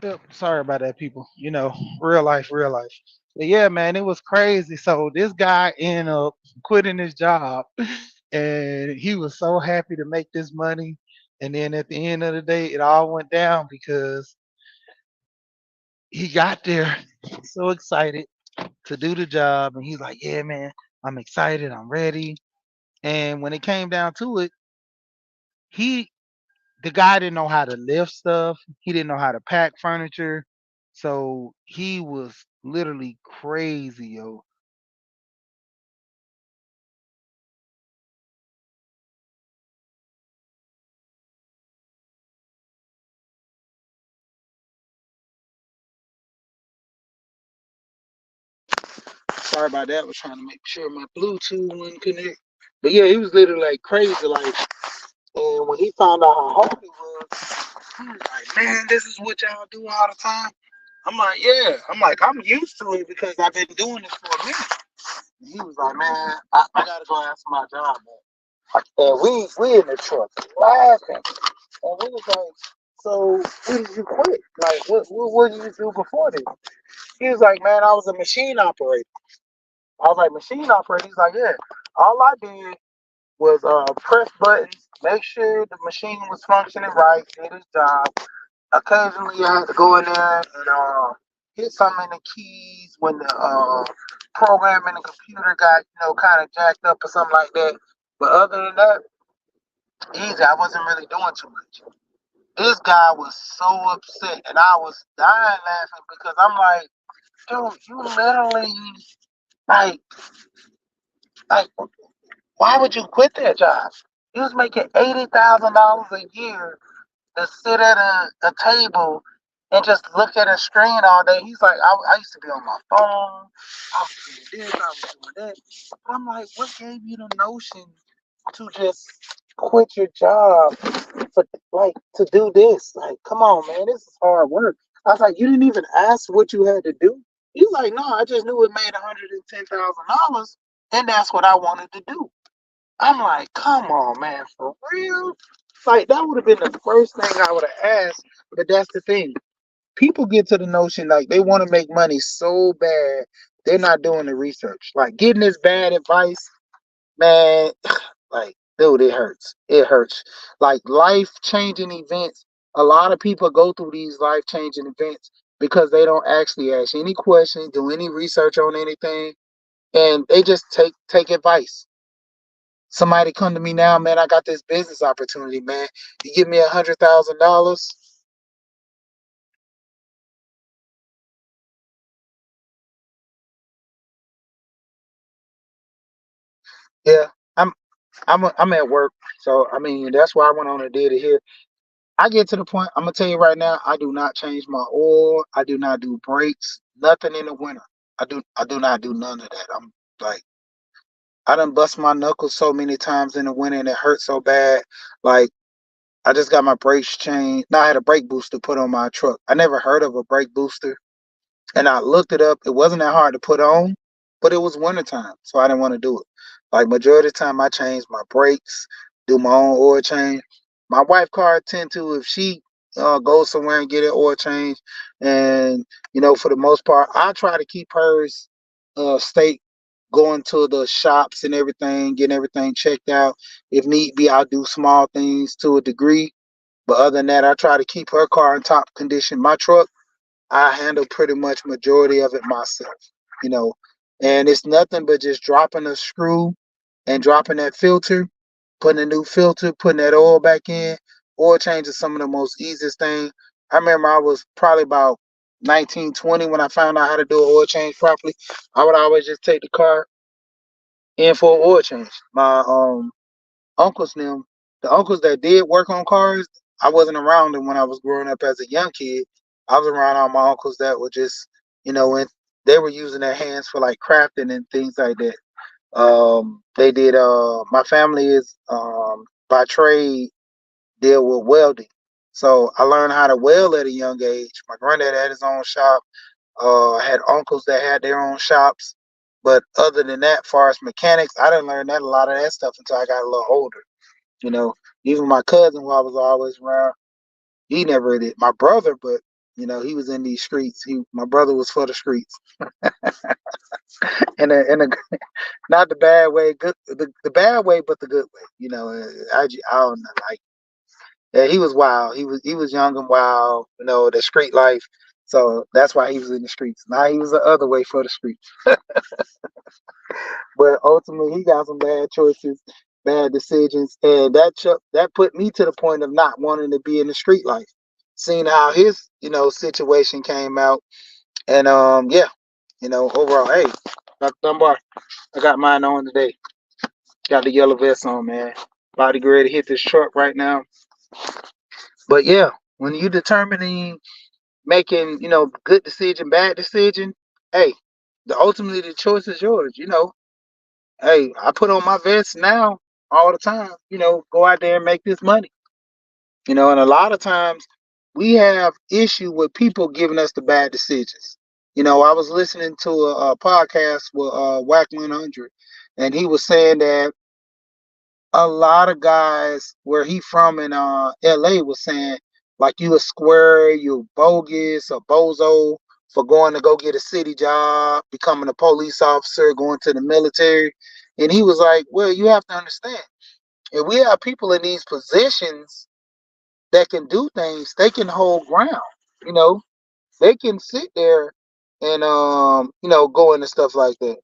Yep, sorry about that, people. Real life, real life. But yeah, man, it was crazy. So this guy ended up quitting his job, and he was so happy to make this money. And then at the end of the day, it all went down because he got there so excited to do the job, and he's like, "Yeah, man, I'm excited, I'm ready." And when it came down to it, he the guy didn't know how to lift stuff. He didn't know how to pack furniture. So he was literally crazy, yo. Sorry about that. I was trying to make sure my Bluetooth wouldn't connect. But yeah, he was literally like crazy. And when he found out how hard it was, he was like, "Man, this is what y'all do all the time." I'm like, "Yeah." I'm like, "I'm used to it because I've been doing this for a minute." And he was like, "Man, I gotta go ask my job, man." And we in the truck laughing. And we was like, "So when did you quit? Like, what did you do before this?" He was like, "Man, I was a machine operator." I was like, "Machine operator?" He's like, "Yeah. All I did was press buttons, make sure the machine was functioning right, did its job. Occasionally, I had to go in there and hit some in the keys when the program in the computer got kind of jacked up or something like that. But other than that, easy. I wasn't really doing too much." This guy was so upset, and I was dying laughing because I'm like, "Dude, you literally like like why would you quit that job? You was making $80,000 a year to sit at a table and just look at a screen all day." He's like, I used to be on my phone. I was doing this. I was doing that. But I'm like, what gave you the notion to just quit your job for to do this? Like, come on, man, this is hard work. I was like, you didn't even ask what you had to do. He's like, no, I just knew it made $110,000, and that's what I wanted to do. I'm like, come on, man, for real? Like, that would have been the first thing I would have asked. But that's the thing. People get to the notion like they want to make money so bad, they're not doing the research. Like getting this bad advice, man, like, dude, it hurts. It hurts. Like life changing events. A lot of people go through these life changing events because they don't actually ask any questions, do any research on anything, and they just take advice. Somebody come to me now, man. I got this business opportunity, man. You give me $100,000. Yeah, I'm I'm at work, so I mean that's why I went on and did it here. I get to the point. I'm gonna tell you right now. I do not change my oil. I do not do brakes. Nothing in the winter. I do not do none of that. I'm like I done bust my knuckles so many times in the winter and it hurts so bad. Like I just got my brakes changed. Now I had a brake booster put on my truck. I never heard of a brake booster. And I looked it up. It wasn't that hard to put on, but it was wintertime, so I didn't want to do it. Like majority of the time, I change my brakes, do my own oil change. My wife car tend to if she goes somewhere and get an oil change, and for the most part, I try to keep hers state going to the shops and everything, getting everything checked out. If need be, I'll do small things to a degree. But other than that, I try to keep her car in top condition. My truck, I handle pretty much majority of it myself, you know. And it's nothing but just dropping a screw and dropping that filter, putting a new filter, putting that oil back in. Oil change is some of the most easiest thing. I remember I was probably about 19, 20 when I found out how to do an oil change properly. I would always just take the car in for an oil change. My uncles them, the uncles that did work on cars, I wasn't around them when I was growing up as a young kid. I was around all my uncles that were just, and they were using their hands for like crafting and things like that. They did. My family is by trade deal with welding, so I learned how to weld at a young age. My granddad had his own shop. I had uncles that had their own shops. But other than that, far as mechanics, I didn't learn that a lot of that stuff until I got a little older. You know, even my cousin, who I was always around, he never did. My brother, but he was in these streets. My brother was for the streets, and not the bad way, good the bad way, but the good way. I don't know, like yeah, he was wild. He was young and wild. The street life. So that's why he was in the streets. Now he was the other way for the streets. But ultimately, he got some bad choices, bad decisions, and that put me to the point of not wanting to be in the street life. Seeing how his situation came out, and yeah, overall, hey, Dr. Dunbar, I got mine on today. Got the yellow vest on, man. About to get ready to hit this truck right now. But yeah, when you determining making good decision, bad decision, hey, ultimately the choice is yours. Hey, I put on my vest now all the time. Go out there and make this money. And a lot of times we have issue with people giving us the bad decisions. I was listening to a podcast with Whack 100, and he was saying that a lot of guys where he from in LA was saying like you a square, you bogus, a bozo for going to go get a city job, becoming a police officer, going to the military. And he was like, well, you have to understand, if we have people in these positions that can do things, they can hold ground. You know, they can sit there and go into stuff like that.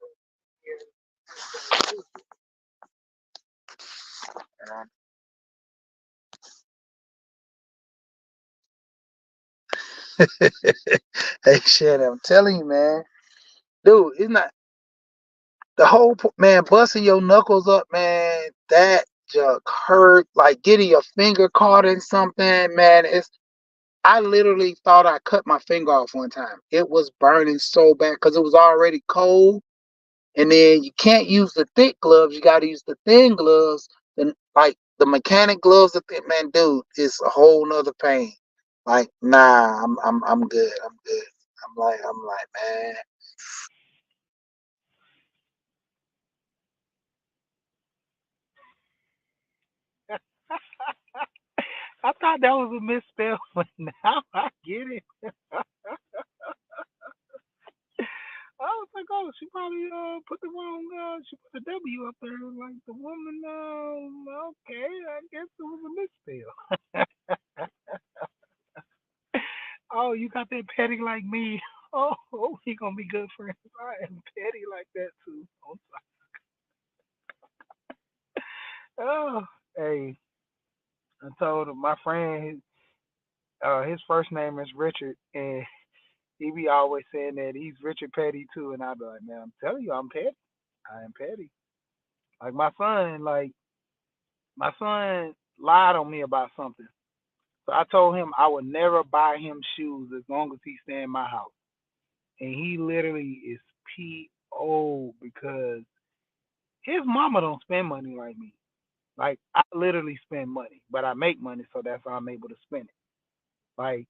Hey, shit, I'm telling you, man, dude, it's not the whole man busting your knuckles up, man. That junk hurt. Like getting your finger caught in something, man. I literally thought I cut my finger off one time. It was burning so bad because it was already cold. And then you can't use the thick gloves. You got to use the thin gloves. And like the mechanic gloves, man, dude, it's a whole nother pain. Like, nah, I'm good. I'm good. I'm like, man. I thought that was a misspell, but now I get it. I was like, oh, she probably put the wrong she put the W up there like the woman okay, I guess it was a misspell. Oh, you got that petty like me. Oh, we gonna be good friends. I am petty like that too. I'm sorry. Oh, hey, I told him my friend his first name is Richard and he be always saying that he's Richard Petty too and I be like, man, I'm telling you I'm petty. I am petty. Like my son lied on me about something. So I told him I would never buy him shoes as long as he stay in my house. And he literally is P.O. because his mama don't spend money like me. Like I literally spend money, but I make money, so that's how I'm able to spend it. Like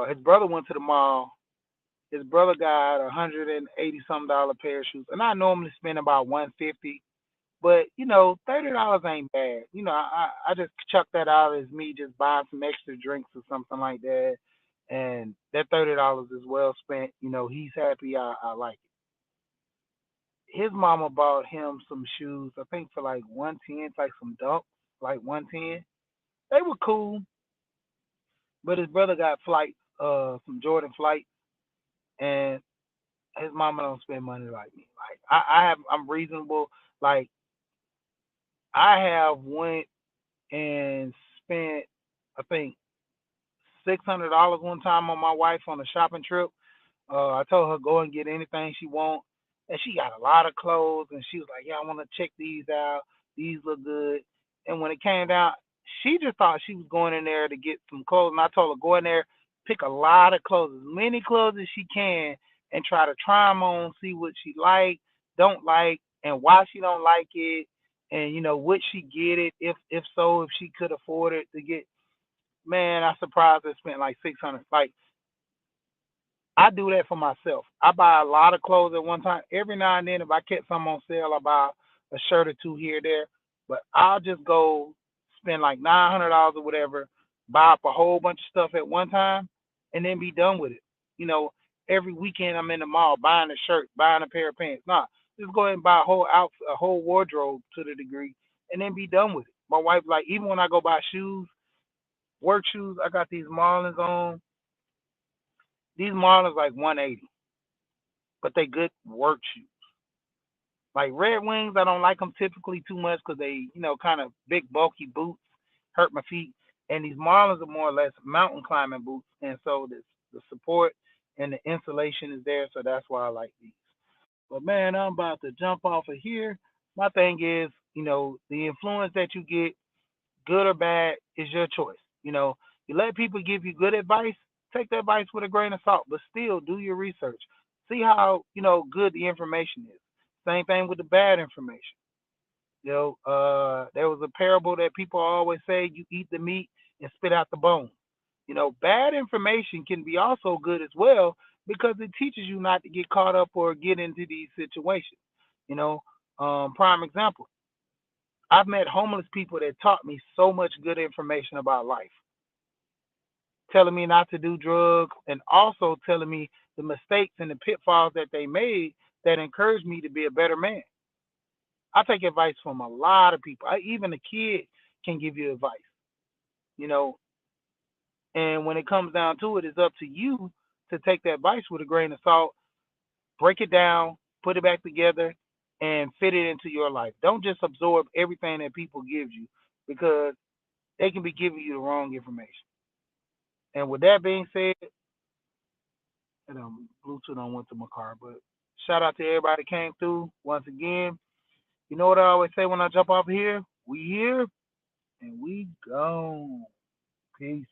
his brother went to the mall. His brother got $180 pair of shoes, and I normally spend about 150. But $30 ain't bad. I just chuck that out as me just buying some extra drinks or something like that, and that $30 is well spent. He's happy. I like it. His mama bought him some shoes. I think for like 110, like some Dunks, like 110. They were cool, but his brother got some Jordan flight, and his mama don't spend money like me. Like I'm reasonable. Like I have went and spent I think $600 one time on my wife on a shopping trip. I told her go and get anything she want, and she got a lot of clothes, and she was like, "Yeah, I want to check these out. These look good." And when it came down, she just thought she was going in there to get some clothes, and I told her go in there, pick a lot of clothes, as many clothes as she can, and try to try them on, see what she like, don't like, and why she don't like it, and would she get it if so, if she could afford it to get. Man, I surprised her spent like 600. Like I do that for myself. I buy a lot of clothes at one time. Every now and then, if I catch some on sale, I buy a shirt or two here or there. But I'll just go spend like $900 or whatever, buy up a whole bunch of stuff at one time, and then be done with it. You know, every weekend I'm in the mall buying a shirt, buying a pair of pants. Nah, just go ahead and buy a whole outfit, a whole wardrobe to the degree, and then be done with it. My wife like even when I go buy shoes, work shoes, I got these Marlins on. These Marlins like 180, but they good work shoes. Like Red Wings, I don't like them typically too much because they, kind of big bulky boots hurt my feet. And these Marlins are more or less mountain climbing boots, and so the support and the insulation is there, so that's why I like these. But man, I'm about to jump off of here. My thing is, the influence that you get, good or bad, is your choice. You let people give you good advice, take the advice with a grain of salt, but still do your research. See how, good the information is. Same thing with the bad information. There was a parable that people always say you eat the meat and spit out the bone. Bad information can be also good as well because it teaches you not to get caught up or get into these situations. You know, prime example, I've met homeless people that taught me so much good information about life, telling me not to do drugs and also telling me the mistakes and the pitfalls that they made that encouraged me to be a better man. I take advice from a lot of people. Even a kid can give you advice, you know, and when it comes down to it, it's up to you to take that advice with a grain of salt, break it down, put it back together, and fit it into your life. Don't just absorb everything that people give you because they can be giving you the wrong information. And with that being said, and Bluetooth on went to my car, but shout out to everybody that came through once again. You know what I always say when I jump off here? We here and we gone. Peace.